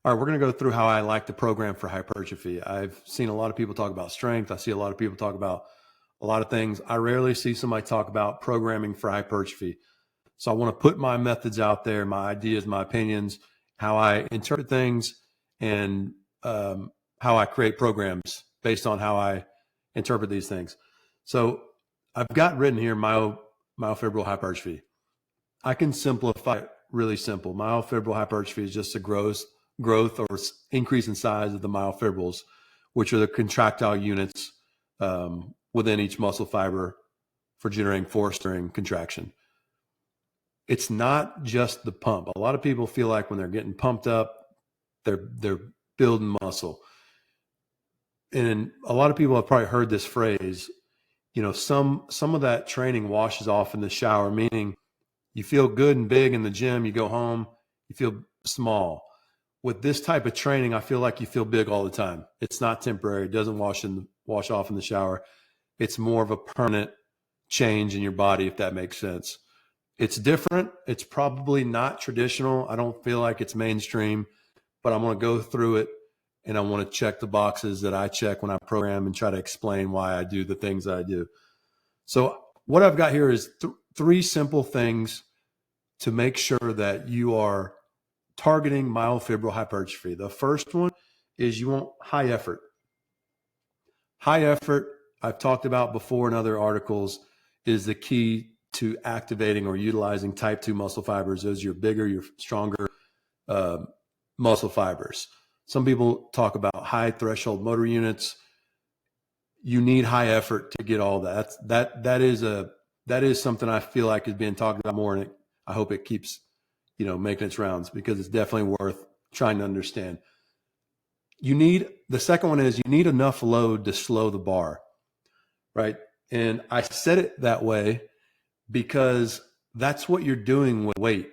All right, we're going to go through how I like to program for hypertrophy. I've seen a lot of people talk about strength. I see a lot of people talk about a lot of things. I rarely see somebody talk about programming for hypertrophy. So I want to put my methods out there, my ideas, my opinions, how I interpret things, and how I create programs based on how I interpret these things. So I've got written here myofibril hypertrophy. I can simplify it really simple. Myofibril hypertrophy is just a growth or increase in size of the myofibrils, which are the contractile units within each muscle fiber for generating force during contraction. It's not just the pump. A lot of people feel like when they're getting pumped up, they're building muscle. And a lot of people have probably heard this phrase, some of that training washes off in the shower, meaning you feel good and big in the gym, you go home, you feel small. With this type of training, I feel like you feel big all the time. It's not temporary. It doesn't wash off in the shower. It's more of a permanent change in your body, if that makes sense. It's different. It's probably not traditional. I don't feel like it's mainstream, but I'm going to go through it and I want to check the boxes that I check when I program and try to explain why I do the things that I do. So what I've got here is three simple things to make sure that you are targeting myofibril hypertrophy. The first one is you want high effort. High effort, I've talked about before in other articles, is the key to activating or utilizing type 2 muscle fibers. Those are your bigger, your stronger muscle fibers. Some people talk about high threshold motor units. You need high effort to get all that. That is something I feel like is being talked about more, and I hope it keeps making its rounds, because it's definitely worth trying to understand. The second one is you need enough load to slow the bar, right? And I said it that way because that's what you're doing with weight.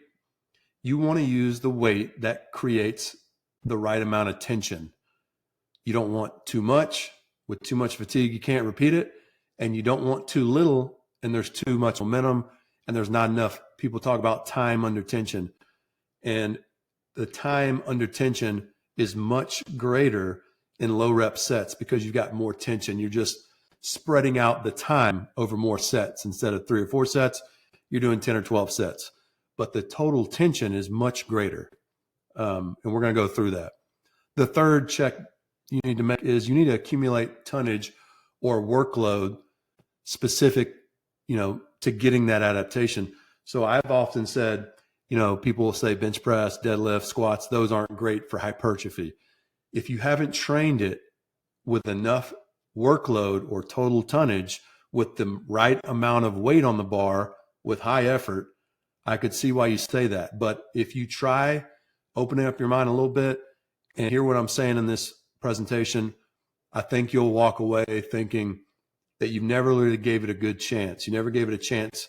You want to use the weight that creates the right amount of tension. You don't want too much. With too much fatigue, you can't repeat it. And you don't want too little, and there's too much momentum, and there's not enough. People talk about time under tension, and the time under tension is much greater in low rep sets because you've got more tension. You're just spreading out the time over more sets. Instead of 3 or 4 sets, you're doing 10 or 12 sets, but the total tension is much greater. And we're going to go through that. The third check you need to make is you need to accumulate tonnage or workload specific, to getting that adaptation. So I've often said, people will say bench press, deadlift, squats, those aren't great for hypertrophy. If you haven't trained it with enough workload or total tonnage with the right amount of weight on the bar with high effort, I could see why you say that. But if you try opening up your mind a little bit and hear what I'm saying in this presentation, I think you'll walk away thinking that you've never really gave it a good chance. You never gave it a chance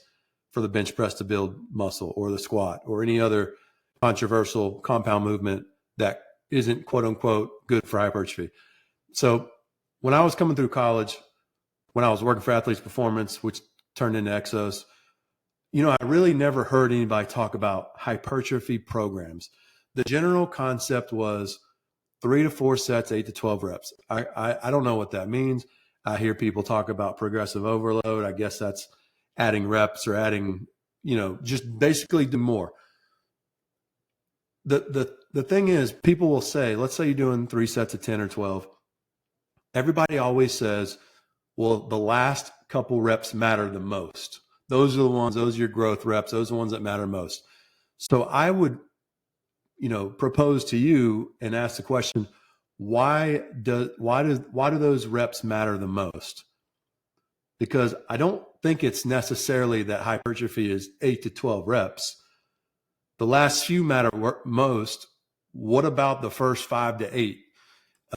for the bench press to build muscle, or the squat, or any other controversial compound movement that isn't quote unquote good for hypertrophy. So when I was coming through college, when I was working for Athletes Performance, which turned into Exos, I really never heard anybody talk about hypertrophy programs. The general concept was 3 to 4 sets, 8 to 12 reps. I don't know what that means. I hear people talk about progressive overload. I guess that's adding reps or adding, just basically do more. The thing is, people will say, let's say you're doing 3 sets of 10 or 12. Everybody always says, well, the last couple reps matter the most. Those are the ones, those are your growth reps. Those are the ones that matter most. So I would, propose to you and ask the question, why do those reps matter the most? Because I don't think it's necessarily that hypertrophy is 8 to 12 reps. The last few matter most. What about the first 5 to 8?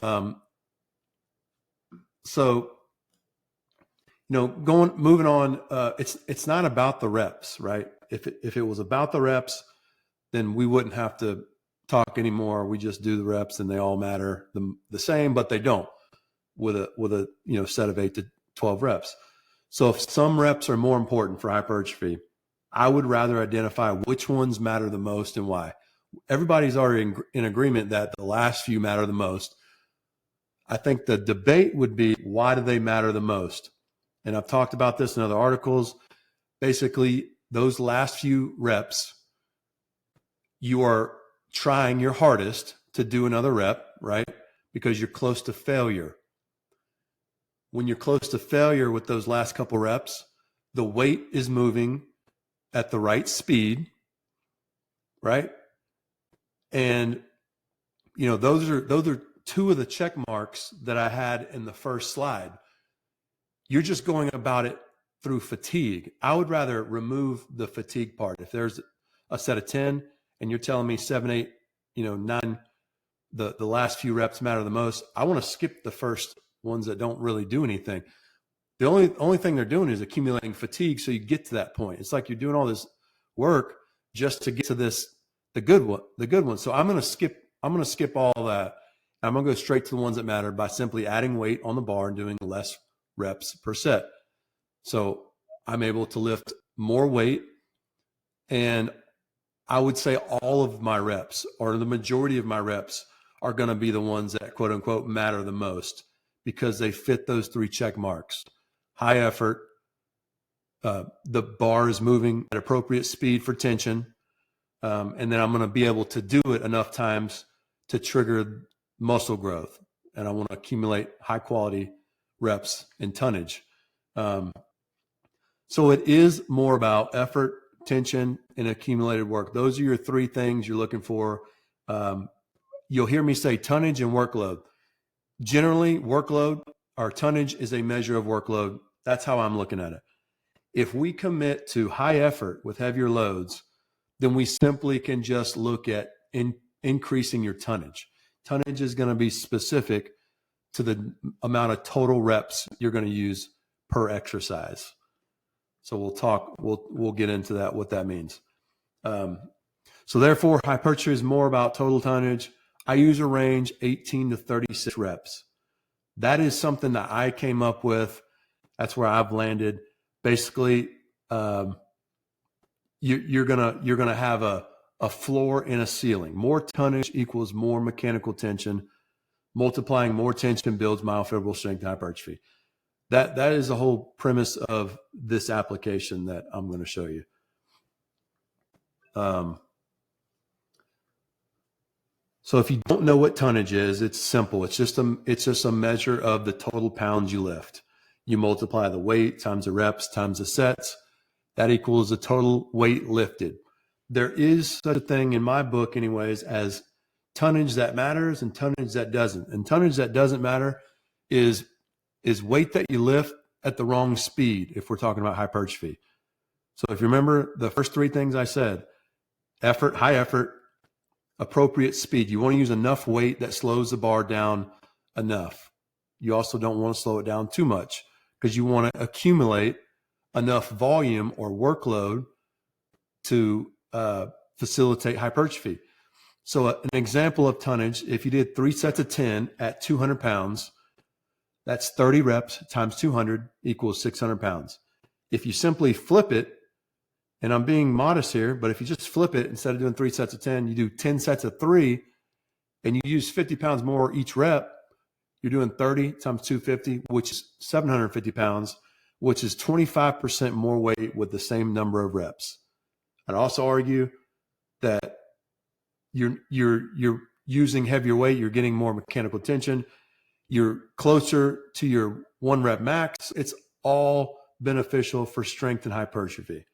Moving on, it's not about the reps, right? If it was about the reps, then we wouldn't have to talk anymore. We just do the reps and they all matter the same, but they don't with a set of 8 to 12 reps. So if some reps are more important for hypertrophy, I would rather identify which ones matter the most and why. everybody's already in agreement that the last few matter the most. I think the debate would be, why do they matter the most? And I've talked about this in other articles. Basically, those last few reps, you are trying your hardest to do another rep, right? Because you're close to failure. When you're close to failure with those last couple reps, the weight is moving at the right speed, right? And those are two of the check marks that I had in the first slide. You're just going about it through fatigue. I would rather remove the fatigue part. If there's a set of 10 and you're telling me 7, 8, 9, the last few reps matter the most, I want to skip the first ones that don't really do anything. The only thing they're doing is accumulating fatigue, so you get to that point. It's like you're doing all this work just to get to the good one. So I'm going to skip all that. I'm going to go straight to the ones that matter by simply adding weight on the bar and doing less reps per set. So I'm able to lift more weight, and I would say all of my reps, or the majority of my reps, are going to be the ones that quote unquote matter the most, because they fit those 3 check marks. High effort, the bar is moving at appropriate speed for tension, and then I'm going to be able to do it enough times to trigger muscle growth, and I want to accumulate high quality reps in tonnage. So it is more about effort, tension, and accumulated work. Those are your 3 things you're looking for. You'll hear me say tonnage and workload. Generally, workload or tonnage is a measure of workload. That's how I'm looking at it. If we commit to high effort with heavier loads, then we simply can just look at increasing your tonnage. Tonnage is going to be specific to the amount of total reps you're going to use per exercise. So we'll get into that, what that means. So therefore, hypertrophy is more about total tonnage. I use a range 18 to 36 reps. That is something that I came up with. That's where I've landed. Basically, you're gonna have a floor and a ceiling. More tonnage equals more mechanical tension. Multiplying more tension builds myofibril strength and hypertrophy. That is the whole premise of this application that I'm going to show you. So if you don't know what tonnage is, it's simple. It's just a measure of the total pounds you lift. You multiply the weight times the reps times the sets. That equals the total weight lifted. There is such a thing in my book anyways as tonnage that matters and tonnage that doesn't. And tonnage that doesn't matter is weight that you lift at the wrong speed if we're talking about hypertrophy. So if you remember the first 3 things I said, effort, high effort, appropriate speed. You want to use enough weight that slows the bar down enough. You also don't want to slow it down too much because you want to accumulate enough volume or workload to facilitate hypertrophy. So an example of tonnage, if you did 3 sets of 10 at 200 pounds, that's 30 reps times 200 equals 600 pounds. If you simply flip it, and I'm being modest here, but if you just flip it, instead of doing 3 sets of 10, you do 10 sets of 3, and you use 50 pounds more each rep, you're doing 30 times 250, which is 750 pounds, which is 25% more weight with the same number of reps. I'd also argue that you're using heavier weight, you're getting more mechanical tension, you're closer to your 1 rep max. It's all beneficial for strength and hypertrophy.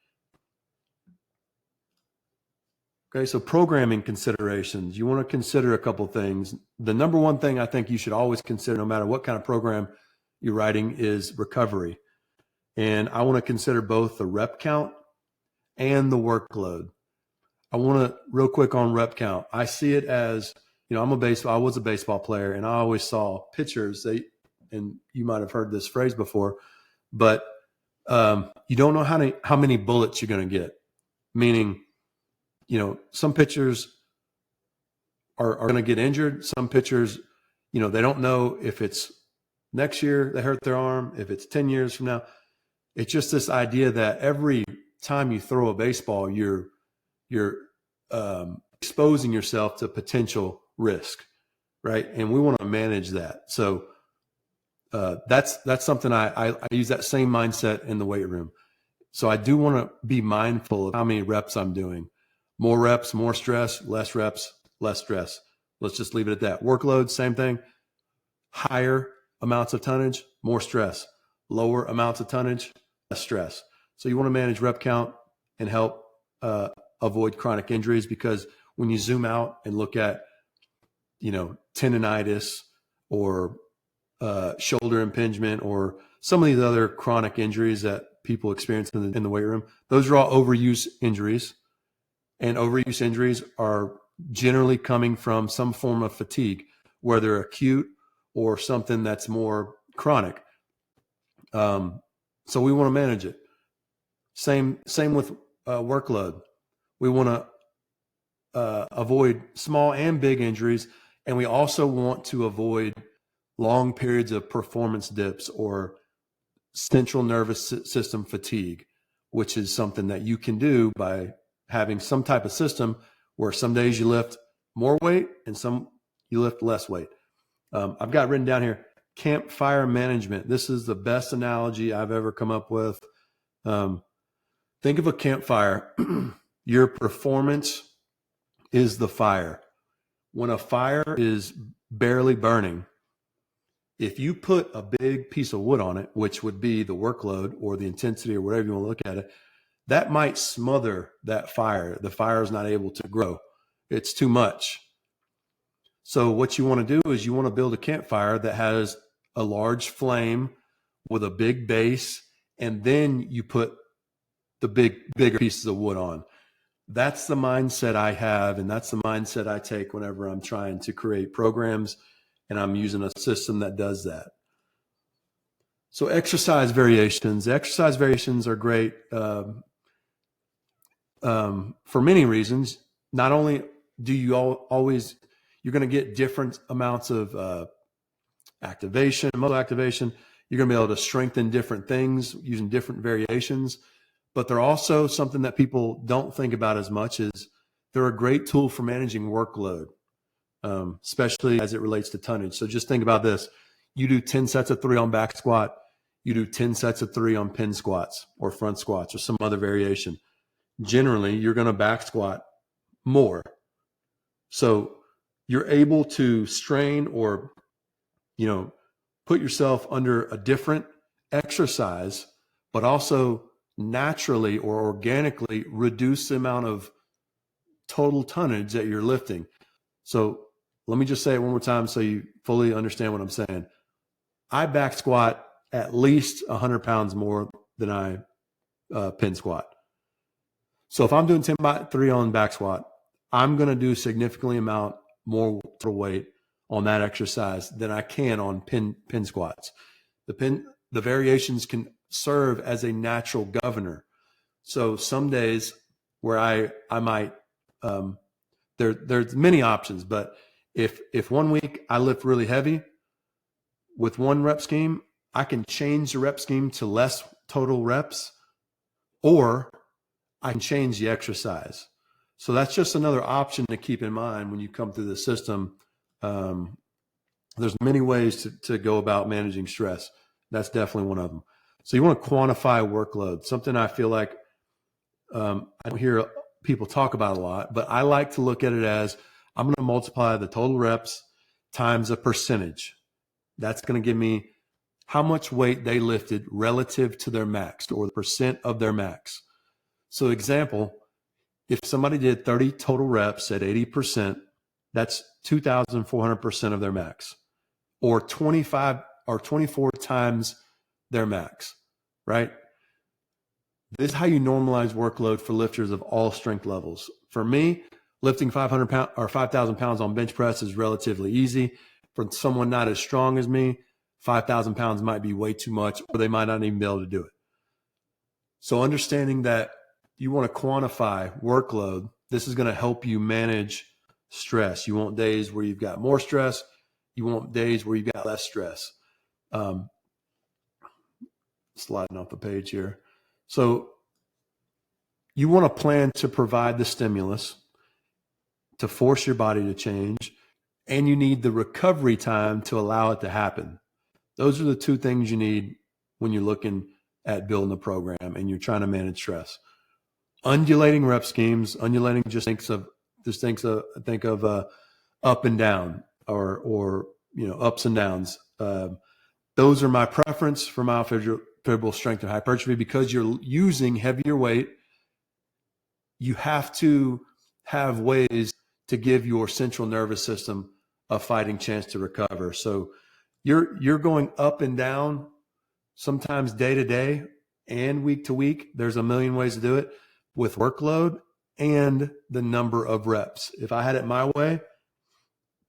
Okay, so programming considerations. You want to consider a couple things. The number one thing I think you should always consider, no matter what kind of program you're writing, is recovery. And I want to consider both the rep count and the workload. I want to, real quick on rep count, I see it as, I was a baseball player, and I always saw pitchers, and you might have heard this phrase before, but you don't know how many bullets you're going to get. Meaning, some pitchers are going to get injured. Some pitchers, they don't know if it's next year they hurt their arm, if it's 10 years from now. It's just this idea that every time you throw a baseball, you're exposing yourself to potential risk, right? And we want to manage that. So that's something I use that same mindset in the weight room. So I do want to be mindful of how many reps I'm doing. More reps, more stress; less reps, less stress. Let's just leave it at that. Workload, same thing. Higher amounts of tonnage, more stress. Lower amounts of tonnage, less stress. So you want to manage rep count and help avoid chronic injuries, because when you zoom out and look at, tendonitis or shoulder impingement or some of these other chronic injuries that people experience in the weight room, those are all overuse injuries. And overuse injuries are generally coming from some form of fatigue, whether acute or something that's more chronic. So we want to manage it. Same with workload. We want to avoid small and big injuries, and we also want to avoid long periods of performance dips or central nervous system fatigue, which is something that you can do by having some type of system where some days you lift more weight and some you lift less weight. I've got written down here, campfire management. This is the best analogy I've ever come up with. Think of a campfire. Your performance is the fire. When a fire is barely burning, if you put a big piece of wood on it, which would be the workload or the intensity or whatever you want to look at it, that might smother that fire. The fire is not able to grow. It's too much. So what you want to do is you want to build a campfire that has a large flame with a big base, and then you put the bigger pieces of wood on. That's the mindset I have, and that's the mindset I take whenever I'm trying to create programs and I'm using a system that does that. So exercise variations. Exercise variations are great for many reasons. Not only do you always, you're going to get different amounts of activation, muscle activation. You're going to be able to strengthen different things using different variations. But they're also something that people don't think about as much as they're a great tool for managing workload, especially as it relates to tonnage. So just think about this. You do 10 sets of 3 on back squat. You do 10 sets of 3 on pin squats or front squats or some other variation. Generally, you're going to back squat more. So you're able to strain or, put yourself under a different exercise, but also naturally or organically reduce the amount of total tonnage that you're lifting. So let me just say it one more time so you fully understand what I'm saying. I back squat at least 100 pounds more than I pin squat. So if I'm doing 10 by 3 on back squat, I'm going to do significantly amount more weight on that exercise than I can on pin squats. The variations can serve as a natural governor. So some days where I might there's many options, but if one week I lift really heavy with one rep scheme, I can change the rep scheme to less total reps, or I can change the exercise. So that's just another option to keep in mind when you come through the system. There's many ways to go about managing stress. That's definitely one of them. So you want to quantify workload, something I feel like I don't hear people talk about a lot, but I like to look at it as I'm going to multiply the total reps times a percentage. That's going to give me how much weight they lifted relative to their max, or the percent of their max. So example, if somebody did 30 total reps at 80%, that's 2,400% of their max, or 25 or 24 times their max, right? This is how you normalize workload for lifters of all strength levels. For me, lifting 500 pounds or 5,000 pounds on bench press is relatively easy. For someone not as strong as me, 5,000 pounds might be way too much, or they might not even be able to do it. So understanding that you want to quantify workload, this is going to help you manage stress. You want days where you've got more stress. You want days where you've got less stress. Sliding off the page here. So you want to plan to provide the stimulus. to force your body to change, and you need the recovery time to allow it to happen. Those are the two things you need when you're looking at building a program and you're trying to manage stress. Undulating rep schemes. Undulating just think of up and down, or ups and downs. Those are my preference for myofibrillar strength and hypertrophy. Because you're using heavier weight, you have to have ways to give your central nervous system a fighting chance to recover. So you're going up and down, sometimes day to day and week to week. There's a million ways to do it with workload and the number of reps. If I had it my way,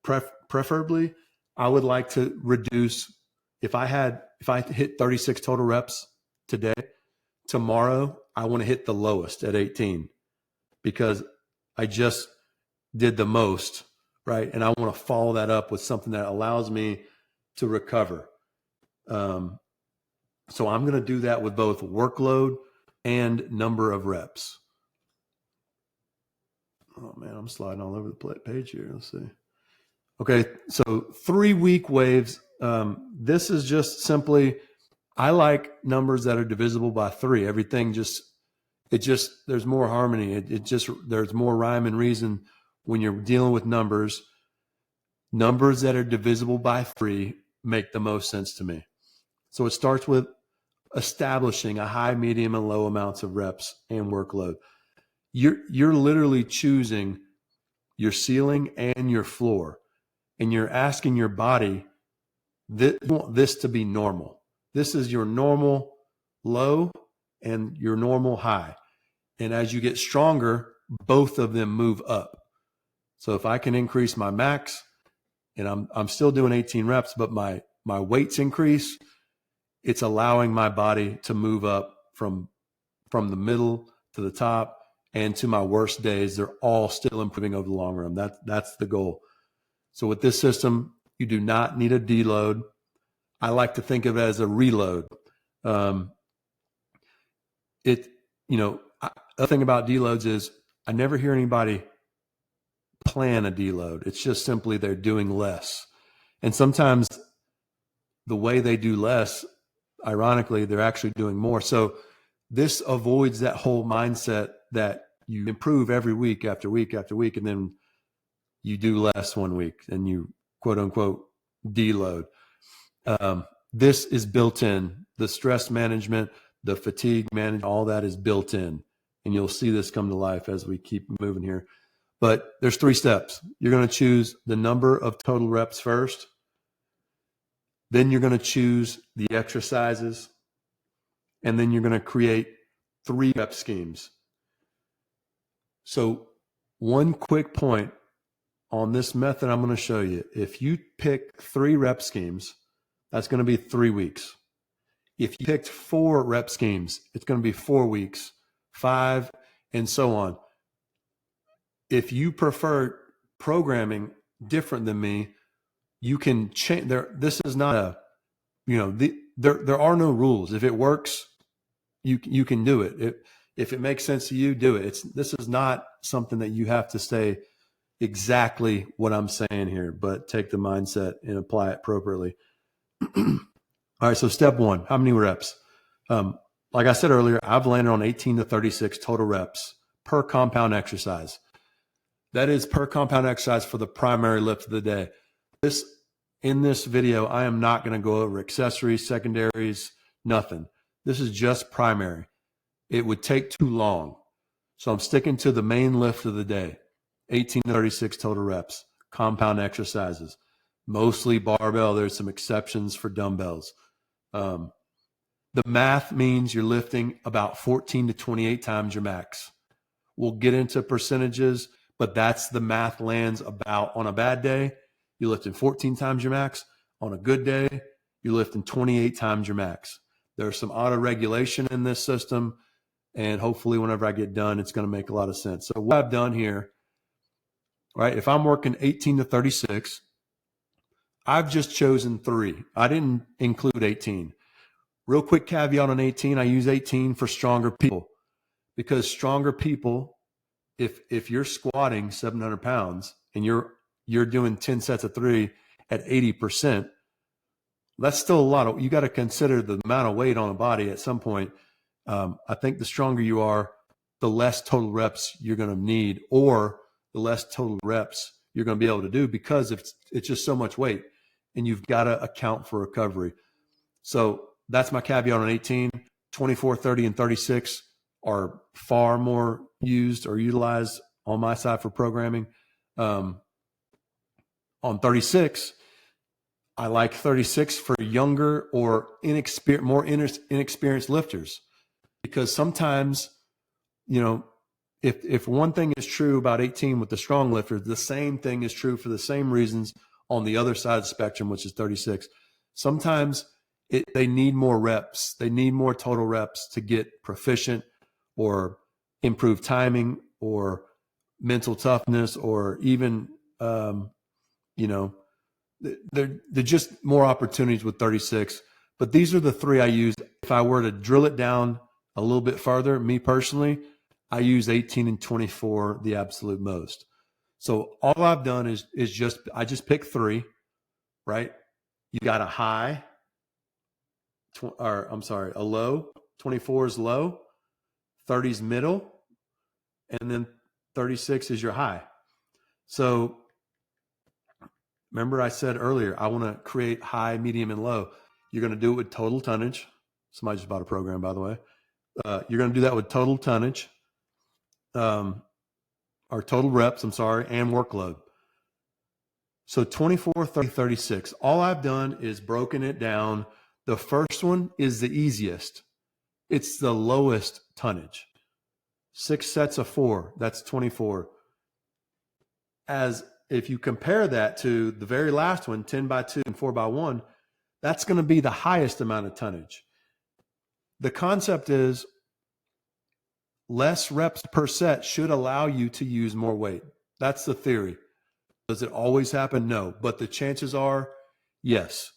preferably, I would like to reduce. If I hit 36 total reps today, tomorrow I want to hit the lowest at 18, because I just did the most, right? And I want to follow that up with something that allows me to recover. So I'm going to do that with both workload and number of reps. Oh man, I'm sliding all over the page here. Let's see. Okay, so 3-week waves. This is just simply, I like numbers that are divisible by 3. Everything there's more harmony. There's more rhyme and reason when you're dealing with numbers. Numbers that are divisible by 3 make the most sense to me. So it starts with establishing a high, medium, and low amounts of reps and workload. You're literally choosing your ceiling and your floor, and you're asking your body, you want this to be normal. This is your normal low and your normal high. And as you get stronger, both of them move up. So if I can increase my max, and I'm still doing 18 reps, but my weights increase, it's allowing my body to move up from the middle to the top, and to my worst days. They're all still improving over the long run. That's the goal. So with this system, you do not need a deload. I like to think of it as a reload. The thing about deloads is I never hear anybody plan a deload. It's just simply they're doing less. And sometimes the way they do less, ironically, they're actually doing more. So this avoids that whole mindset that you improve every week after week after week, and then you do less one week and you quote unquote deload. This is built in. The stress management, the fatigue management, all that is built in. And you'll see this come to life as we keep moving here. But there's 3 steps. You're going to choose the number of total reps first. Then you're going to choose the exercises. And then you're going to create 3 rep schemes. So one quick point on this method I'm going to show you. If you pick 3 rep schemes, that's going to be 3 weeks. If you picked 4 rep schemes, it's going to be 4 weeks, 5, and so on. If you prefer programming different than me, you can change. This is not a, there are no rules. If it works, you can do it. If it makes sense to you, do it. This is not something that you have to say exactly what I'm saying here, but take the mindset and apply it appropriately. All right, so step 1, how many reps? Like I said earlier, I've landed on 18 to 36 total reps per compound exercise. That is per compound exercise for the primary lift of the day. In this video, I am not going to go over accessories, secondaries, nothing. This is just primary. It would take too long. So I'm sticking to the main lift of the day, 18 to 36 total reps, compound exercises, mostly barbell. There's some exceptions for dumbbells. The math means you're lifting about 14 to 28 times your max. We'll get into percentages, but that's the math lands about. On a bad day, you're lifting 14 times your max. On a good day, you're lifting 28 times your max. There's some auto regulation in this system, and hopefully whenever I get done, it's going to make a lot of sense. So what I've done here, right, if I'm working 18 to 36, I've just chosen 3. I didn't include 18. Real quick caveat on 18, I use 18 for stronger people, because stronger people if you're squatting 700 pounds and you're doing 10 sets of 3 at 80%, that's still a lot. You got to consider the amount of weight on a body at some point. I think the stronger you are, the less total reps you're going to need, or the less total reps you're going to be able to do, because it's just so much weight, and you've got to account for recovery. So that's my caveat on 18. 24, 30, and 36 are far more used or utilized on my side for programming. On 36, I like 36 for younger or more inexperienced lifters, because sometimes, you know, if one thing is true about 18 with the strong lifters, the same thing is true for the same reasons on the other side of the spectrum, which is 36. Sometimes they need more reps. They need more total reps to get proficient or improve timing or mental toughness, or even, you know, they're just more opportunities with 36. But these are the three I use. If I were to drill it down a little bit further, me personally, I use 18 and 24 the absolute most. So all I've done is I just pick 3, right? You got a high, a low. 24 is low, 30 is middle, and then 36 is your high. So remember I said earlier, I want to create high, medium, and low. You're going to do it with total tonnage. Somebody just bought a program, by the way. You're going to do that with total tonnage, or total reps, and workload. So 24, 30, 36. All I've done is broken it down. The first one is the easiest. It's the lowest tonnage. 6 sets of 4, that's 24. As if you compare that to the very last one, 10 by 2 and 4 by 1, that's going to be the highest amount of tonnage. The concept is less reps per set should allow you to use more weight. That's the theory. Does it always happen? No, but the chances are yes.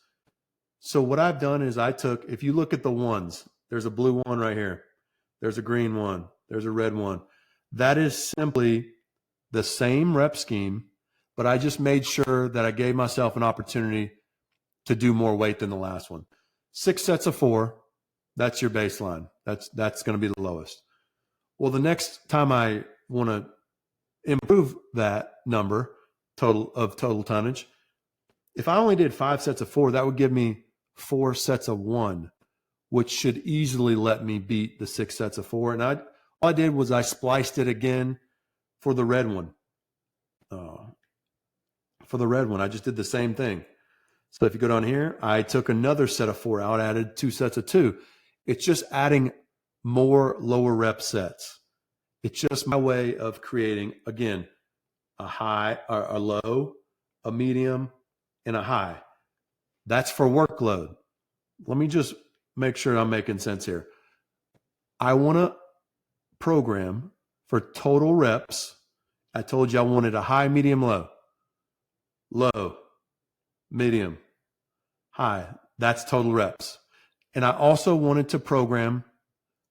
So what I've done is if you look at the ones, there's a blue one right here. There's a green one. There's a red one. That is simply the same rep scheme, but I just made sure that I gave myself an opportunity to do more weight than the last one. 6 sets of 4, that's your baseline. That's going to be the lowest. Well, the next time I want to improve that number total tonnage, if I only did 5 sets of 4, that would give me 4 sets of 1, which should easily let me beat the 6 sets of 4. And all I did was I spliced it again for the red one. I just did the same thing. So if you go down here, I took another set of 4 out, added 2 sets of 2. It's just adding more lower rep sets. It's just my way of creating, again, a high, or a low, a medium, and a high. That's for workload. Let me just make sure I'm making sense here. I want to program for total reps. I told you I wanted a high, medium, low. Low, medium, high. That's total reps. And I also wanted to program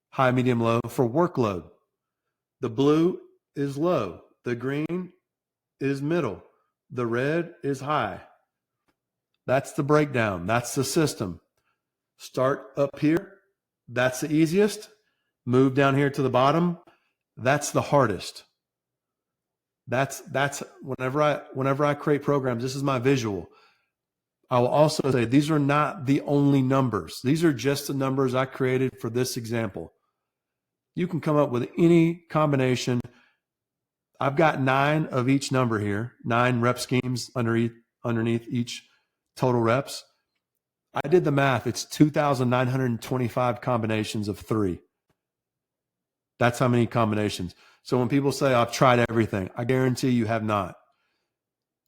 high, medium, low for workload. The blue is low. The green is middle. The red is high. That's the breakdown. That's the system. Start up here. That's the easiest. Move down here to the bottom. That's the hardest. That's whenever I create programs, this is my visual. I will also say these are not the only numbers. These are just the numbers I created for this example. You can come up with any combination. I've got 9 of each number here, 9 rep schemes underneath each total reps. I did the math. It's 2,925 combinations of 3. That's how many combinations. So when people say, I've tried everything, I guarantee you have not.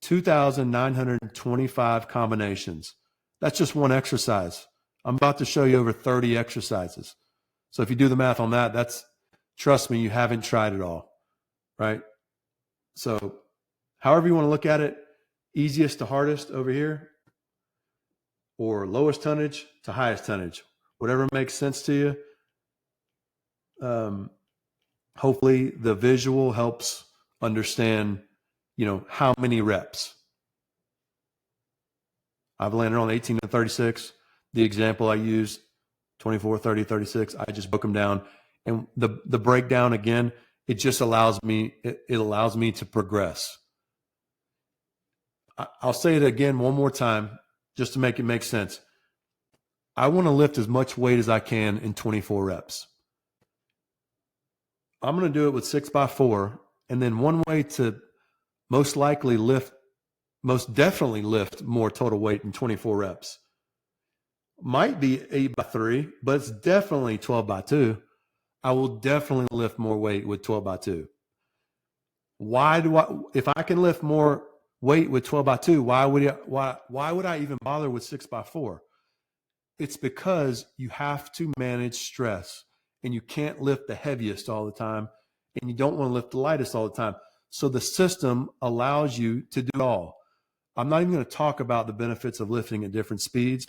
2,925 combinations. That's just one exercise. I'm about to show you over 30 exercises. So if you do the math on that, trust me, you haven't tried it all, right? So however you want to look at it, easiest to hardest over here, or lowest tonnage to highest tonnage, whatever makes sense to you. hopefully the visual helps understand, how many reps. I've landed on 18 to 36. The example I used, 24, 30, 36, I just broke them down. And the breakdown, again, it just allows me, it allows me to progress. I'll say it again one more time, just to make it make sense. I want to lift as much weight as I can in 24 reps. I'm going to do it with 6x4. And then one way to most definitely lift more total weight in 24 reps might be 8x3, but it's definitely 12x2. I will definitely lift more weight with 12x2. If I can lift more weight with 12x2, why would I even bother with 6x4? It's because you have to manage stress, and you can't lift the heaviest all the time, and you don't want to lift the lightest all the time. So the system allows you to do it all. I'm not even going to talk about the benefits of lifting at different speeds,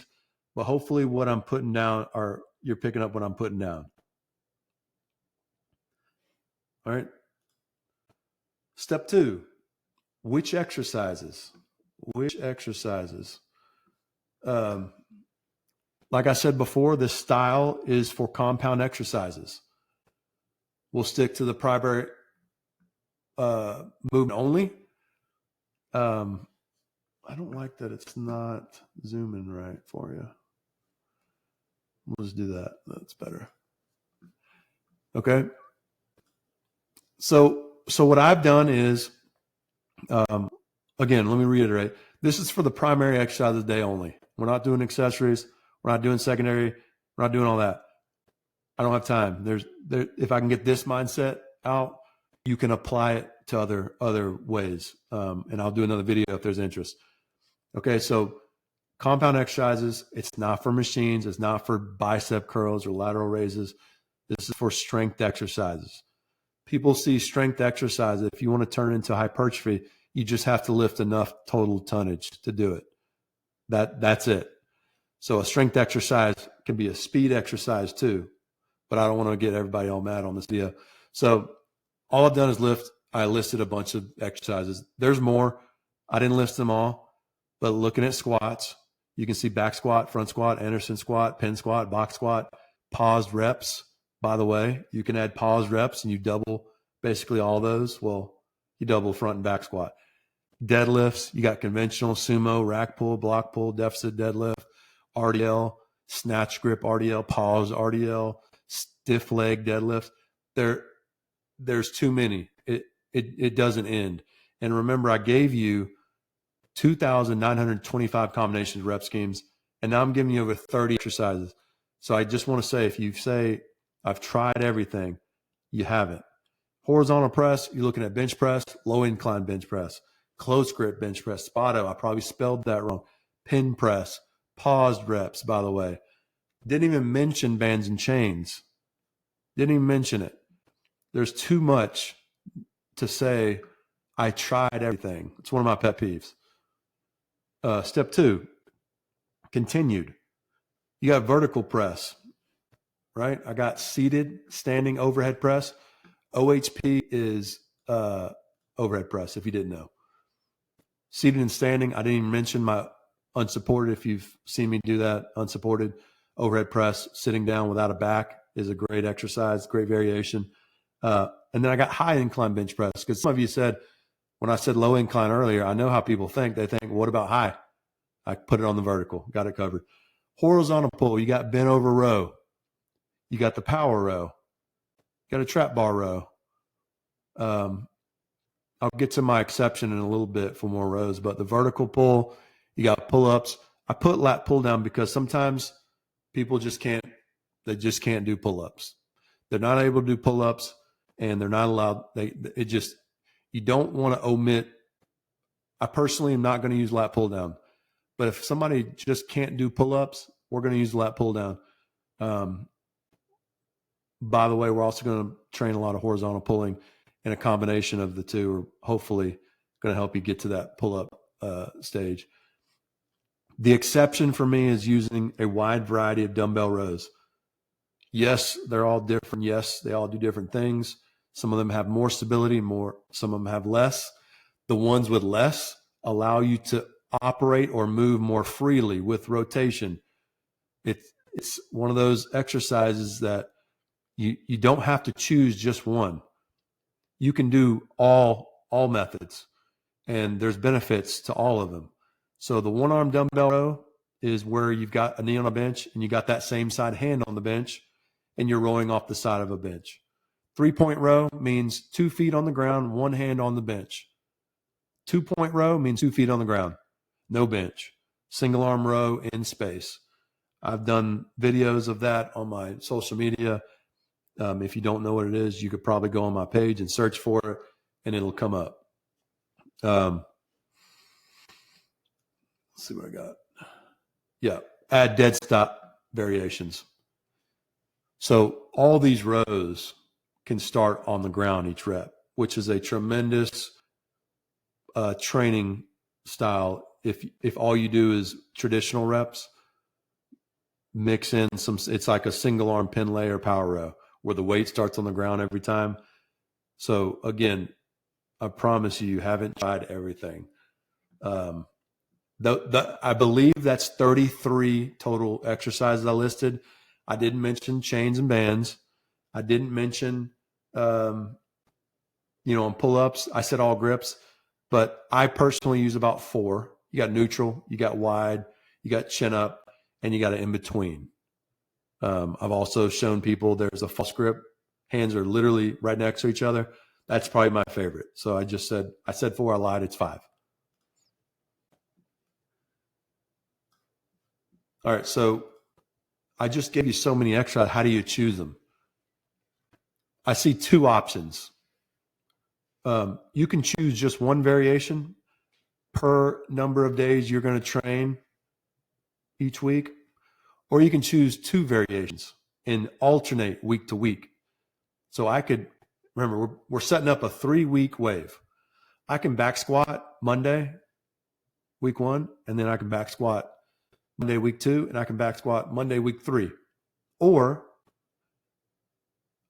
but hopefully what I'm putting down, or you're picking up what I'm putting down. All right. Step 2, which exercises? Like I said before, this style is for compound exercises. We'll stick to the primary movement only. I don't like that it's not zooming right for you. We'll just do that. That's better. Okay. So what I've done is, again, let me reiterate. This is for the primary exercise of the day only. We're not doing accessories. We're not doing secondary. We're not doing all that. I don't have time. If I can get this mindset out, you can apply it to other ways. And I'll do another video if there's interest. Okay, so compound exercises, it's not for machines. It's not for bicep curls or lateral raises. This is for strength exercises. People see strength exercise. If you want to turn it into hypertrophy, you just have to lift enough total tonnage to do it. That's it. So a strength exercise can be a speed exercise too, but I don't want to get everybody all mad on this video. So all I've done is lift. I listed a bunch of exercises. There's more. I didn't list them all, but looking at squats, you can see back squat, front squat, Anderson squat, pin squat, box squat, paused reps. By the way, you can add paused reps and you double basically all those. Well, you double front and back squat. Deadlifts, you got conventional sumo, rack pull, block pull, deficit deadlift, RDL, snatch grip RDL, pause RDL, stiff leg deadlift. There's too many. It doesn't end. And remember, I gave you 2,925 combinations of rep schemes, and now I'm giving you over 30 exercises. So I just want to say, if you say, I've tried everything, you haven't. Horizontal press, you're looking at bench press, low incline bench press, close grip bench press, Spotto, I probably spelled that wrong, pin press, paused reps, by the way. Didn't even mention bands and chains. Didn't even mention it. There's too much to say, I tried everything. It's one of my pet peeves. Step 2, continued. You got vertical press, right? I got seated, standing overhead press. OHP is overhead press, if you didn't know. Seated and standing, I didn't even mention my unsupported. If you've seen me do that, unsupported overhead press, sitting down without a back is a great exercise, great variation. And then I got high incline bench press, because some of you said, when I said low incline earlier, I know how people think. They think, what about high? I put it on the vertical, got it covered. Horizontal pull, you got bent over row. You got the power row. You got a trap bar row. I'll get to my exception in a little bit for more rows, but the vertical pull, you got pull-ups. I put lat pull down because sometimes people just can't do pull-ups. They're not able to do pull-ups, and they're not allowed. You don't want to omit. I personally am not going to use lat pull down, but if somebody just can't do pull-ups, we're going to use lat pull down. By the way, we're also going to train a lot of horizontal pulling, and a combination of the two are hopefully going to help you get to that pull-up stage. The exception for me is using a wide variety of dumbbell rows. Yes, they're all different. Yes, they all do different things. Some of them have more stability, some of them have less. The ones with less allow you to operate or move more freely with rotation. It's one of those exercises that you don't have to choose just one. You can do all methods, and there's benefits to all of them. So the one arm dumbbell row is where you've got a knee on a bench and you got that same side hand on the bench and you're rowing off the side of a bench. 3-point row means 2 feet on the ground, one hand on the bench. 2-point row means 2 feet on the ground, no bench. Single arm row in space. I've done videos of that on my social media. If you don't know what it is, you could probably go on my page and search for it and it'll come up. Let's see what I got. Yeah, add dead stop variations. So all these rows can start on the ground each rep, which is a tremendous training style. If all you do is traditional reps, mix in some, it's like a single arm pin layer power row where the weight starts on the ground every time. So again, I promise you haven't tried everything. I believe that's 33 total exercises I listed. I didn't mention chains and bands. I didn't mention, on pull-ups, I said all grips, but I personally use about 4. You got neutral, you got wide, you got chin up, and you got an in-between. I've also shown people there's a false grip. Hands are literally right next to each other. That's probably my favorite. So I said 4, I lied, it's 5. All right, so I just gave you so many exercises. How do you choose them? I see 2 options. You can choose just one variation per number of days you're going to train each week, or you can choose 2 variations and alternate week to week. So I could, remember, we're setting up a 3-week wave. I can back squat Monday, week 1, and then I can back squat Monday, week 2, and I can back squat Monday, week 3. Or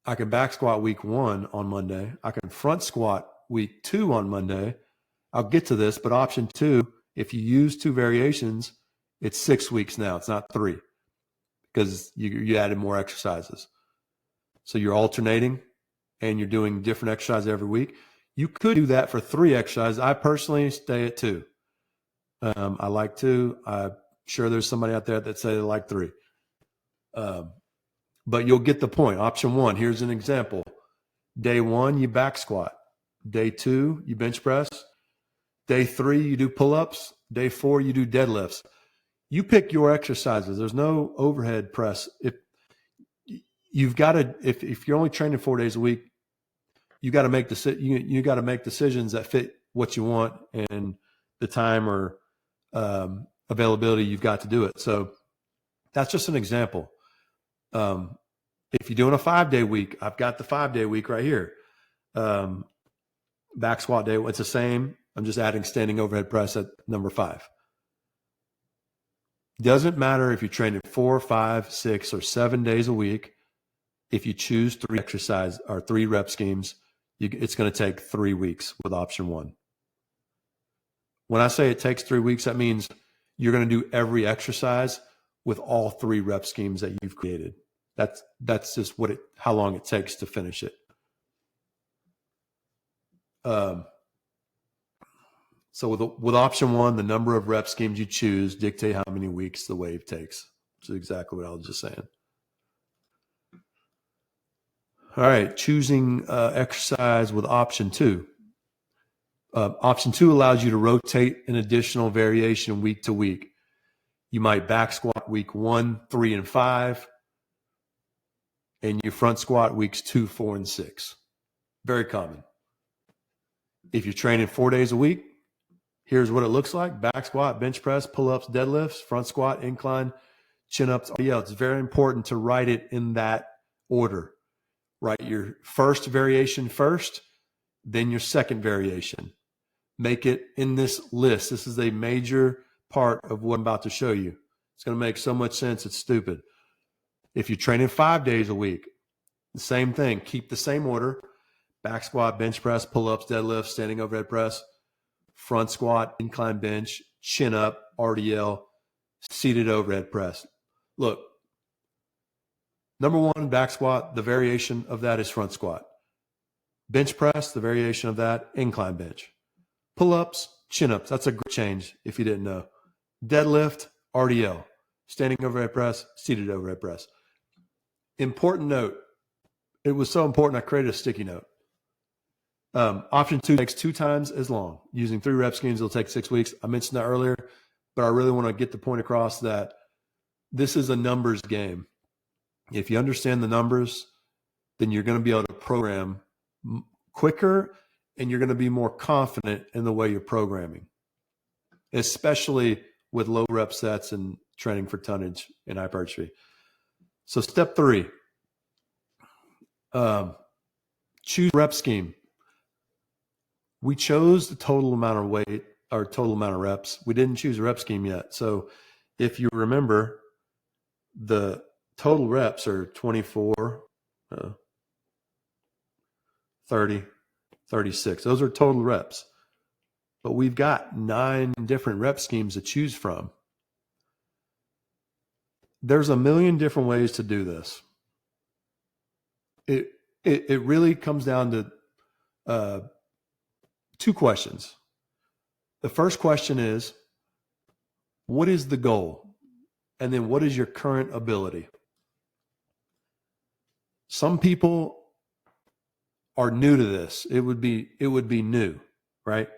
I can back squat week 1 on Monday. I can front squat week 2 on Monday. I'll get to this, but option 2, if you use 2 variations, it's 6 weeks now. It's not 3 because you added more exercises. So you're alternating and you're doing different exercises every week. You could do that for 3 exercises. I personally stay at 2. I like 2. I'm sure there's somebody out there that say they like 3. But you'll get the point. Option 1, here's an example. Day 1, you back squat. Day 2, you bench press. Day 3, you do pull-ups. Day 4, you do deadlifts. You pick your exercises. There's no overhead press. If you're only training 4 days a week, you got to make decisions that fit what you want and the time or availability you've got to do it. So that's just an example. If you're doing a 5-day week, I've got the 5-day week right here. Back squat day, it's the same. I'm just adding standing overhead press at number 5. Doesn't matter if you're training 4, 5, 6, or 7 days a week. If you choose 3 exercise or 3 rep schemes, it's going to take 3 weeks with option 1. When I say it takes 3 weeks, that means you're going to do every exercise with all 3 rep schemes that you've created. That's just how long it takes to finish it. So with option 1, the number of rep schemes you choose dictate how many weeks the wave takes, which is exactly what I was just saying. All right, choosing exercise with option 2. Option 2 allows you to rotate an additional variation week to week. You might back squat week 1, 3, and 5, and you front squat weeks 2, 4, and 6. Very common. If you're training 4 days a week, here's what it looks like. Back squat, bench press, pull-ups, deadlifts, front squat, incline, chin-ups. Yeah, it's very important to write it in that order. Write your first variation first, then your second variation. Make it in this list. This is a major part of what I'm about to show you. It's going to make so much sense, it's stupid. If you're training 5 days a week, the same thing. Keep the same order. back squat, bench press, pull-ups, deadlifts, standing overhead press, front squat, incline bench, chin up, RDL, seated overhead press. Look, number one, back squat, the variation of that is front squat. Bench press, the variation of that, incline bench. Pull-ups, chin-ups. That's a great change if you didn't know. Deadlift, RDL. Standing overhead press, seated overhead press. Important note. It was so important I created a sticky note. Option 2 takes 2 times as long. Using 3 rep schemes, it'll take 6 weeks. I mentioned that earlier, but I really want to get the point across that this is a numbers game. If you understand the numbers, then you're going to be able to program quicker and you're going to be more confident in the way you're programming, especially with low rep sets and training for tonnage and hypertrophy. So step 3, choose rep scheme. We chose the total amount of weight or total amount of reps. We didn't choose a rep scheme yet. So if you remember, the total reps are 24, 30, 36. Those are total reps. But we've got 9 different rep schemes to choose from. There's a million different ways to do this. It really comes down to 2 questions. The first question is, what is the goal? And then what is your current ability? Some people are new to this. It would be new, right?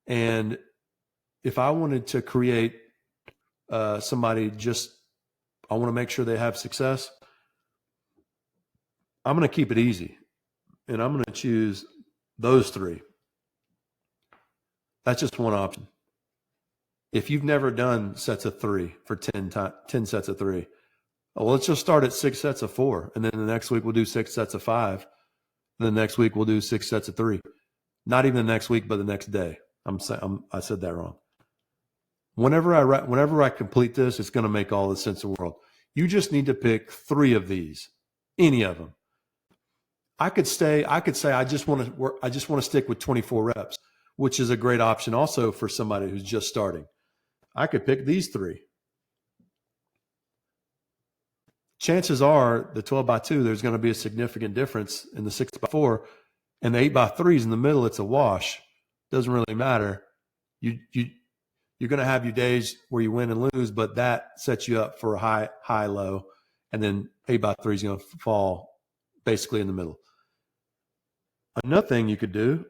And if I wanted to create somebody I want to make sure they have success, I'm going to keep it easy. And I'm going to choose those 3. That's just one option. If you've never done sets of 3 for 10 sets of 3, well, let's just start at 6 sets of 4. And then the next week we'll do 6 sets of 5. And the next week we'll do 6 sets of 3. Not even the next week, but the next day. I said that wrong. Whenever I complete this, it's going to make all the sense in the world. You just need to pick 3 of these, any of them. I could say I just want to stick with 24 reps, which is a great option also for somebody who's just starting. I could pick these 3. Chances are the 12x2, there's going to be a significant difference in the 6x4, and the 8x3s in the middle, it's a wash. Doesn't really matter. You're going to have your days where you win and lose, but that sets you up for a high, low, and then 8x3 is going to fall basically in the middle. Another thing you could do,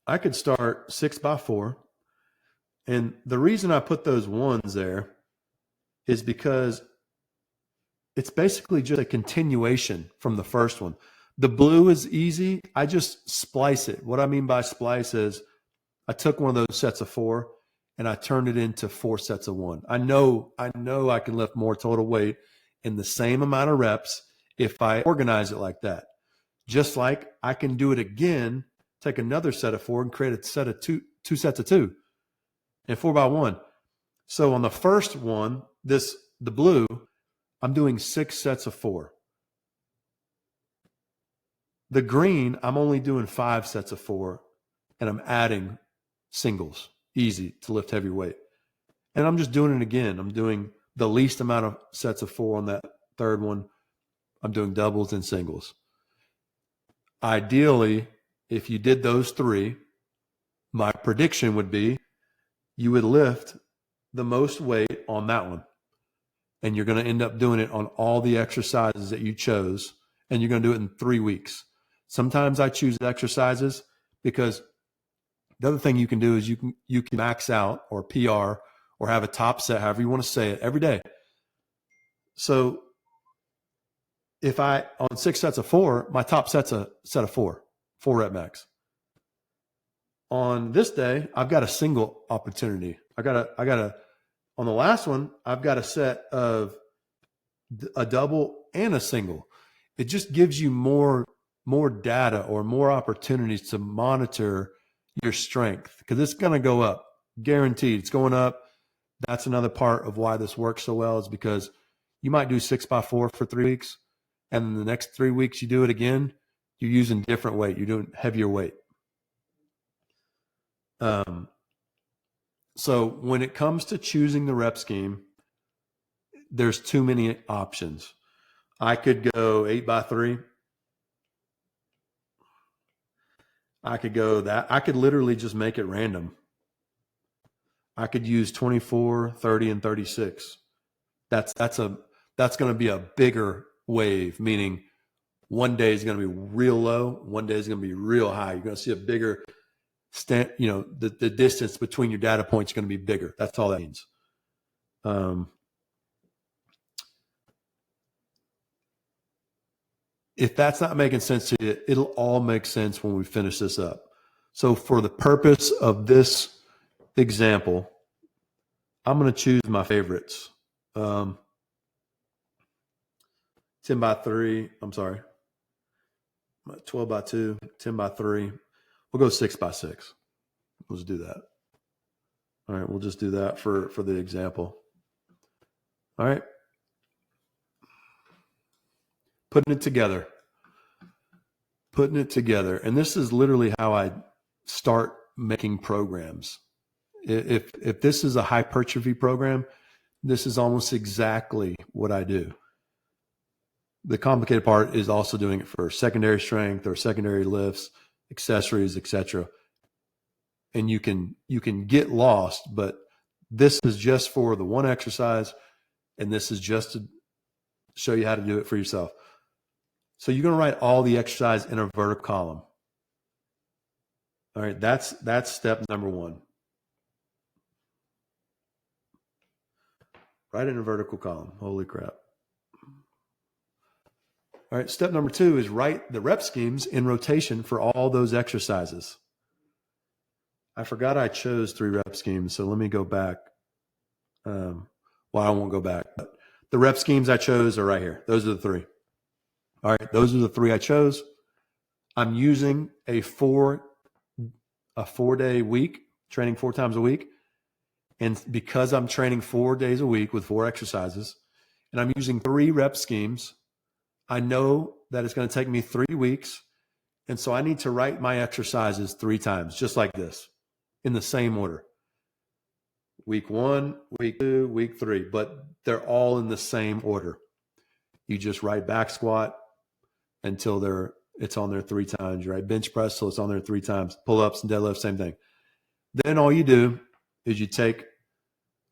I could start 6x4, and the reason I put those 1s there is because it's basically just a continuation from the first one. The blue is easy. I just splice it. What I mean by splice is I took one of those sets of 4 and I turned it into 4 sets of 1. I know I can lift more total weight in the same amount of reps if I organize it like that. Just like I can do it again, take another set of 4 and create a set of two sets of 2 and 4x1. So on the first one, the blue, I'm doing 6 sets of 4. The green, I'm only doing 5 sets of 4, and I'm adding singles, easy to lift heavy weight. And I'm just doing it again. I'm doing the least amount of sets of 4 on that third one. I'm doing doubles and singles. Ideally, if you did those 3, my prediction would be you would lift the most weight on that one. And you're going to end up doing it on all the exercises that you chose, and you're going to do it in 3 weeks. Sometimes I choose exercises because the other thing you can do is you can max out or PR or have a top set, however you want to say it, every day. So if on 6 sets of 4, my top set's a set of 4 rep max. On this day, I've got a single opportunity. I got on the last one, I've got a set of a double and a single. It just gives you more data or more opportunities to monitor your strength, because it's going to go up, guaranteed. It's going up. That's another part of why this works so well, is because you might do 6x4 for 3 weeks, And then the next 3 weeks you do it again, you're using different weight. You're doing heavier weight. So when it comes to choosing the rep scheme, there's too many options. I could go 8x3. I could go that. I could literally just make it random. I could use 24, 30, and 36. That's going to be a bigger wave, meaning one day is going to be real low, one day is going to be real high. You're going to see a bigger the distance between your data points is going to be bigger. That's all that means. If that's not making sense to you, it'll all make sense when we finish this up. So for the purpose of this example, I'm going to choose my favorites. 10 by 3, I'm sorry. 12 by 2, 10 by 3. We'll go 6 by 6. Let's do that. All right, we'll just do that for the example. All right. Putting it together. And this is literally how I start making programs. If this is a hypertrophy program, this is almost exactly what I do. The complicated part is also doing it for secondary strength or secondary lifts, accessories, etc. And you can get lost, but this is just for the one exercise, and this is just to show you how to do it for yourself. So you're going to write all the exercise in a vertical column. All right, that's step number 1. Write in a vertical column. Holy crap. All right, step number 2 is write the rep schemes in rotation for all those exercises. I forgot I chose 3 rep schemes, so let me go back. Well, I won't go back. But the rep schemes I chose are right here. Those are the 3. All right, those are the 3 I chose. I'm using a 4-day week, training 4 times a week. And because I'm training 4 days a week with 4 exercises, and I'm using 3 rep schemes, I know that it's going to take me 3 weeks. And so I need to write my exercises 3 times, just like this, in the same order. Week 1, week 2, week 3, but they're all in the same order. You just write back squat until it's on there 3 times. You write bench press till it's on there 3 times. Pull-ups and deadlifts, same thing. Then all you do is you take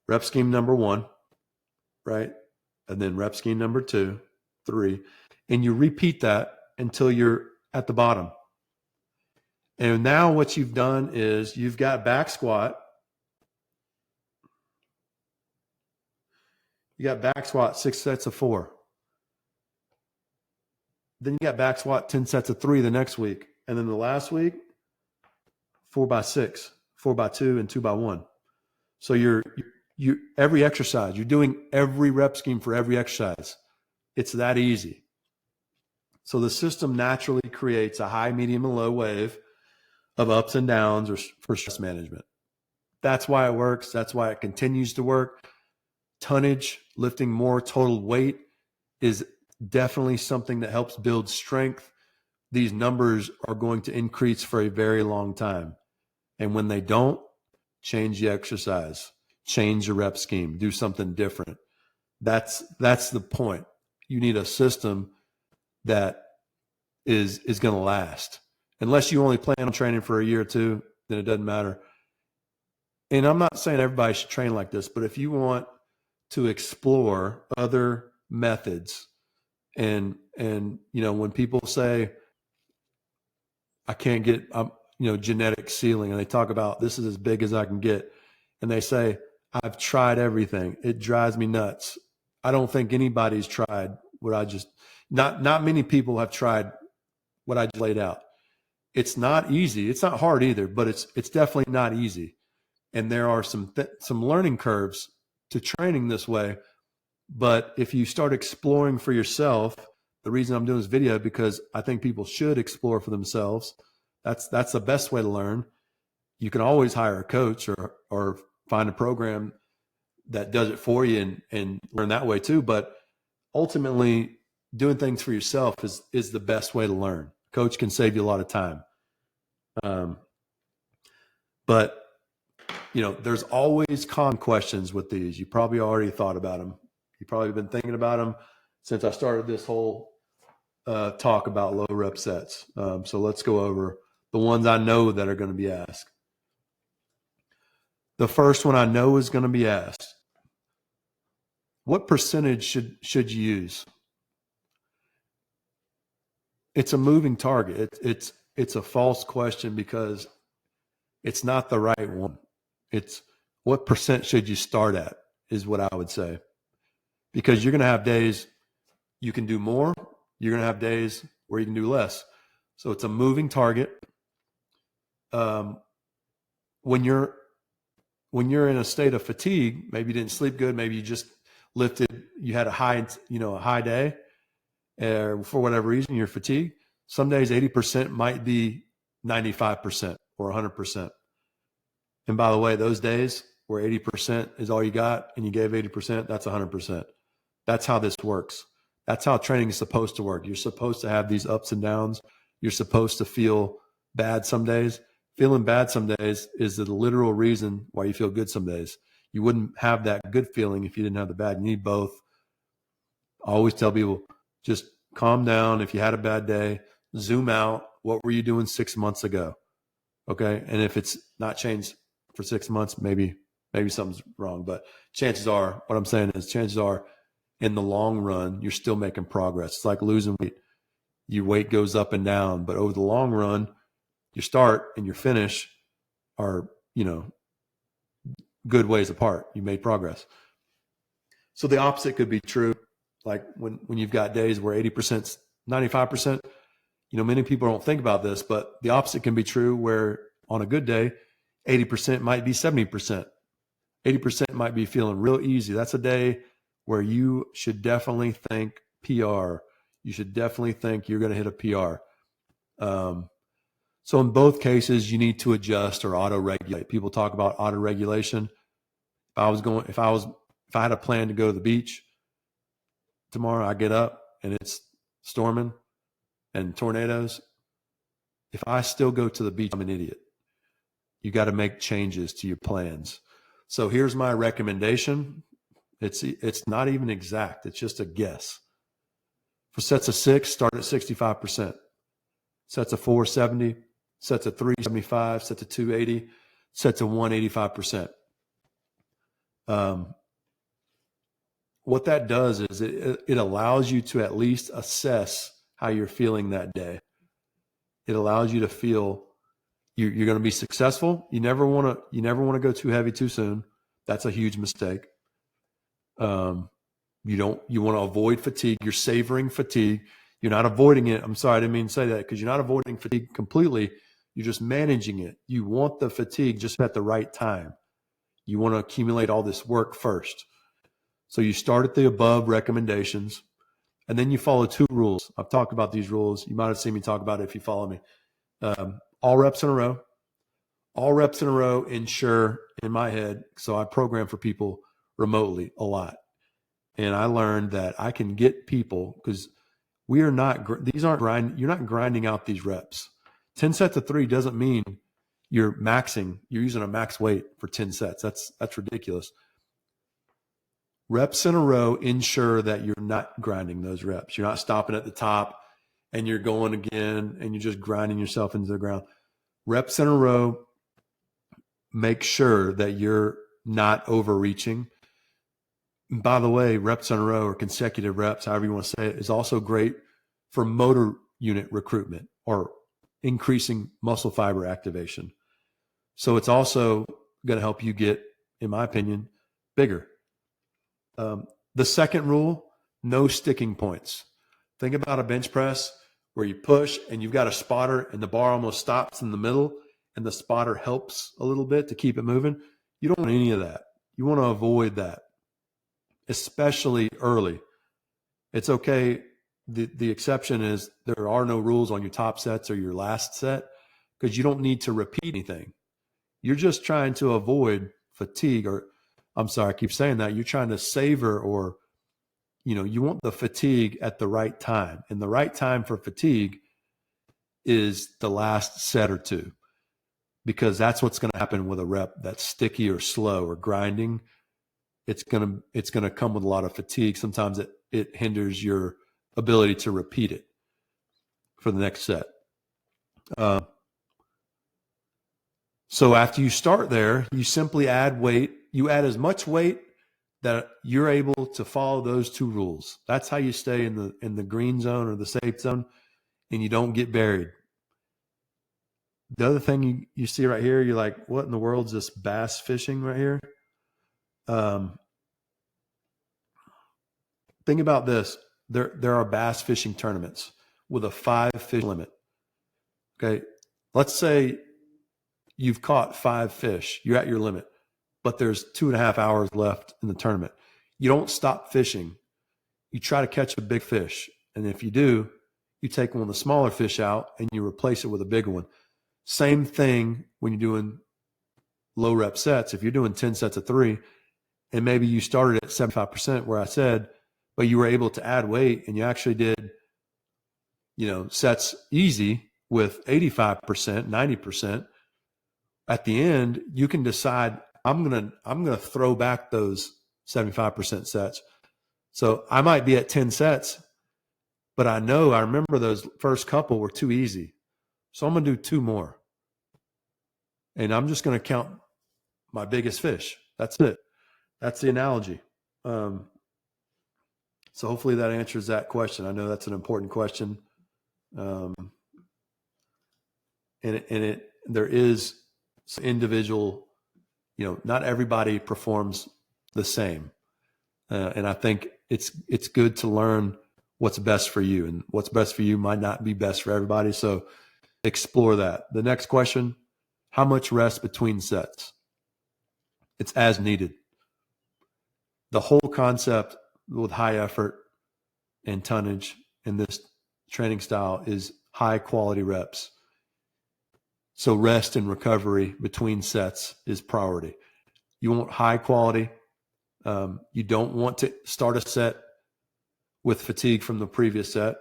rep scheme number 1, right? And then rep scheme number 2, 3, and you repeat that until you're at the bottom. And now what you've done is you've got back squat. You got back squat 6 sets of 4. Then you got back squat 10 sets of 3 the next week. And then the last week, 4 by 6, 4 by 2, and 2 by 1. So you every exercise, you're doing every rep scheme for every exercise. It's that easy. So the system naturally creates a high, medium, and low wave of ups and downs or for stress management. That's why it works. That's why it continues to work. Tonnage, lifting more total weight, is definitely something that helps build strength. These numbers are going to increase for a very long time. And when they don't, change the exercise, change your rep scheme, do something different. That's the point. You need a system that is going to last. Unless you only plan on training for a year or 2, then it doesn't matter. And I'm not saying everybody should train like this, but if you want to explore other methods, and when people say, I can't get genetic ceiling, and they talk about this is as big as I can get, and they say, I've tried everything, it drives me nuts. I don't think anybody's tried what I just not many people have tried what I just laid out. It's not easy. It's not hard either, but it's definitely not easy. And there are some learning curves to training this way. But if you start exploring for yourself, the reason I'm doing this video, because I think people should explore for themselves. That's the best way to learn. You can always hire a coach or find a program that does it for you and learn that way too. But ultimately, doing things for yourself is the best way to learn. Coach can save you a lot of time. But there's always common questions with these. You probably already thought about them. You've probably been thinking about them since I started this whole talk about low rep sets. So let's go over the ones I know that are going to be asked. The first one I know is going to be asked: what percentage should you use? It's a moving target. It's a false question because it's not the right one. It's what percent should you start at is what I would say. Because you're going to have days you can do more. You're going to have days where you can do less. So it's a moving target. When you're in a state of fatigue, maybe you didn't sleep good, maybe you just lifted, you had a high day, for whatever reason, you're fatigued. Some days 80% might be 95% or 100%. And by the way, those days where 80% is all you got and you gave 80%, that's 100%. That's how this works. That's how training is supposed to work. You're supposed to have these ups and downs. You're supposed to feel bad some days. Feeling bad some days is the literal reason why you feel good some days. You wouldn't have that good feeling if you didn't have the bad. You need both. I always tell people, just calm down. If you had a bad day, zoom out. What were you doing 6 months ago? Okay. And if it's not changed for 6 months, maybe something's wrong. But chances are, what I'm saying is, chances are in the long run, you're still making progress. It's like losing weight. Your weight goes up and down, but over the long run, your start and your finish are, good ways apart. You made progress. So the opposite could be true. Like when you've got days where 80%, 95%, many people don't think about this, but the opposite can be true where on a good day, 80% might be 70%. 80% might be feeling real easy. That's a day where you should definitely think PR. You should definitely think you're going to hit a PR. So in both cases, you need to adjust or auto-regulate. People talk about auto-regulation. If I had a plan to go to the beach tomorrow, I get up and it's storming and tornadoes. If I still go to the beach, I'm an idiot. You got to make changes to your plans. So here's my recommendation. It's not even exact. It's just a guess. For sets of 6, start at 65%. Sets of 4, 70. Sets of 3, 75. Sets of 2, 80. Sets of 1, 85%. What that does is it allows you to at least assess how you're feeling that day. It allows you to feel you're going to be successful. You never want to go too heavy too soon. That's a huge mistake. You want to avoid fatigue. You're savoring fatigue. You're not avoiding it. I'm sorry, I didn't mean to say that, because you're not avoiding fatigue completely. You're just managing it. You want the fatigue just at the right time. You want to accumulate all this work first. So you start at the above recommendations, and then you follow 2 rules. I've talked about these rules. You might have seen me talk about it if you follow me. All reps in a row. All reps in a row ensure, in my head, so I program for people remotely a lot. And I learned that I can get people, because you're not grinding out these reps. 10 sets of 3 doesn't mean you're using a max weight for 10 sets. That's ridiculous. Reps in a row ensure that you're not grinding those reps. You're not stopping at the top and you're going again and you're just grinding yourself into the ground. Reps in a row make sure that you're not overreaching. And by the way, reps in a row or consecutive reps, however you want to say it, is also great for motor unit recruitment or increasing muscle fiber activation. So it's also going to help you get, in my opinion, bigger. The second rule, no sticking points. Think about a bench press where you push and you've got a spotter and the bar almost stops in the middle and the spotter helps a little bit to keep it moving. You don't want any of that. You want to avoid that, especially early. It's okay. The exception is there are no rules on your top sets or your last set, because you don't need to repeat anything. You're just trying to avoid fatigue, or I'm sorry, I keep saying that. You're trying to savor or, you want the fatigue at the right time. And the right time for fatigue is the last set or two, because that's what's going to happen with a rep that's sticky or slow or grinding. It's going to come with a lot of fatigue. Sometimes it hinders your ability to repeat it for the next set. So after you start there, you simply add weight. You add as much weight that you're able to follow those two rules. That's how you stay in the green zone or the safe zone, and you don't get buried. The other thing you see right here, you're like, what in the world is this bass fishing right here? Think about this. There are bass fishing tournaments with a 5 fish limit. Okay. Let's say you've caught 5 fish. You're at your limit, but there's 2.5 hours left in the tournament. You don't stop fishing. You try to catch a big fish. And if you do, you take one of the smaller fish out and you replace it with a bigger one. Same thing when you're doing low rep sets. If you're doing 10 sets of 3, and maybe you started at 75% where I said, but you were able to add weight and you actually did, sets easy with 85%, 90%. At the end, you can decide, I'm gonna throw back those 75% sets. So I might be at 10 sets, but I remember those first couple were too easy. So I'm going to do 2 more. And I'm just going to count my biggest fish. That's it. That's the analogy. So hopefully that answers that question. I know that's an important question. There is some individual, not everybody performs the same. And I think it's good to learn what's best for you, and what's best for you might not be best for everybody. So explore that. The next question, how much rest between sets? It's as needed. The whole concept with high effort and tonnage in this training style is high quality reps. So rest and recovery between sets is priority. You want high quality. You don't want to start a set with fatigue from the previous set.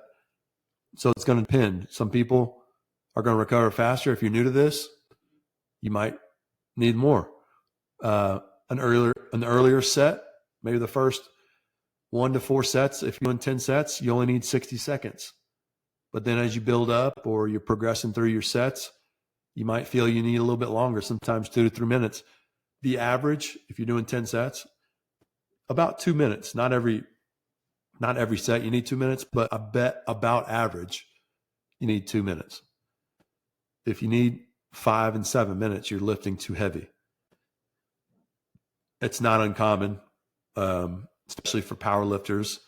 So it's going to depend. Some people are going to recover faster. If you're new to this, you might need more. An earlier set, maybe the first 1 to 4 sets, if you're doing 10 sets, you only need 60 seconds. But then as you build up or you're progressing through your sets, you might feel you need a little bit longer, sometimes 2 to 3 minutes. The average, if you're doing 10 sets, about 2 minutes. Not every set you need 2 minutes, but I bet about average you need 2 minutes. If you need 5 and 7 minutes, you're lifting too heavy. It's not uncommon, especially for power lifters.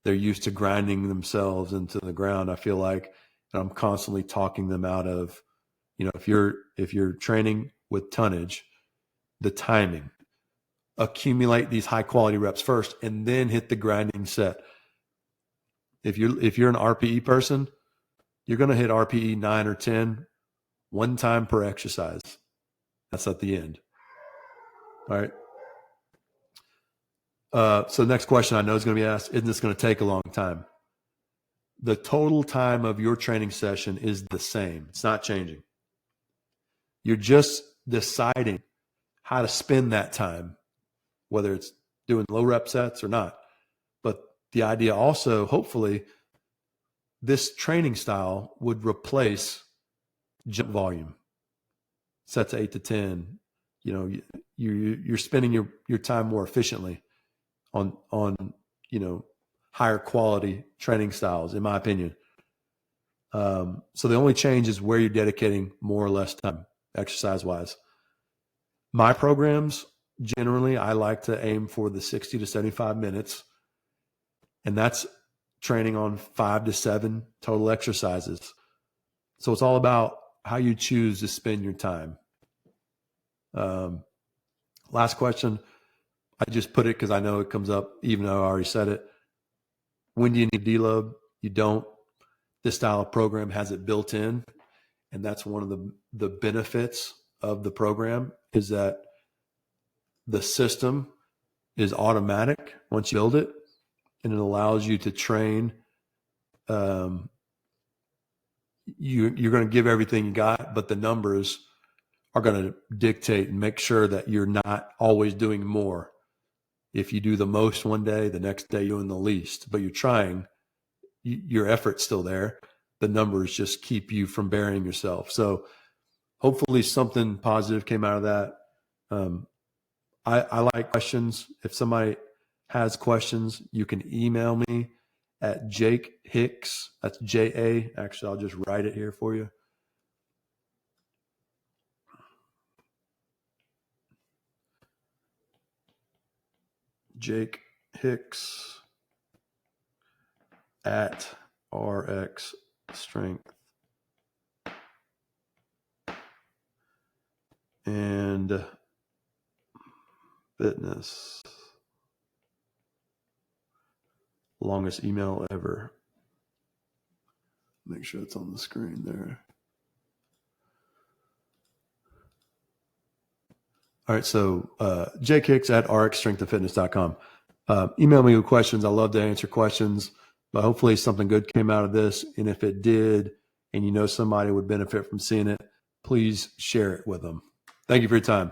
They're used to grinding themselves into the ground, I feel like, and I'm constantly talking them out of, if you're training with tonnage, the timing, accumulate these high quality reps first and then hit the grinding set. If you're an RPE person, you're going to hit RPE 9 or 10 one time per exercise. That's at the end. All right. So next question I know is going to be asked, isn't this going to take a long time? The total time of your training session is the same. It's not changing. You're just deciding how to spend that time, whether it's doing low rep sets or not. But the idea also, hopefully, this training style would replace jump volume. Sets 8 to 10. You're spending your time more efficiently on higher quality training styles, in my opinion. So the only change is where you're dedicating more or less time, exercise-wise. My programs, generally, I like to aim for the 60 to 75 minutes, and that's training on 5 to 7 total exercises. So it's all about how you choose to spend your time. Last question. I just put it because I know it comes up, even though I already said it. When do you need deload? You don't. This style of program has it built in, and that's one of the benefits of the program, is that the system is automatic once you build it. and it allows you to train. You're going to give everything you got, but the numbers are going to dictate and make sure that you're not always doing more. If you do the most one day, the next day you're doing the least, but you're trying, your effort's still there. The numbers just keep you from burying yourself. So hopefully something positive came out of that. I like questions. If somebody has questions, you can email me at Jake Hicks. That's J-A. Actually, I'll just write it here for you. Jake Hicks at RX Strength and Fitness. Longest email ever. Make sure it's on the screen there. All right, so Jake Hicks at rxstrengthandfitness.com. Email me with questions. I love to answer questions, but hopefully something good came out of this. And if it did, and you know somebody would benefit from seeing it, please share it with them. Thank you for your time.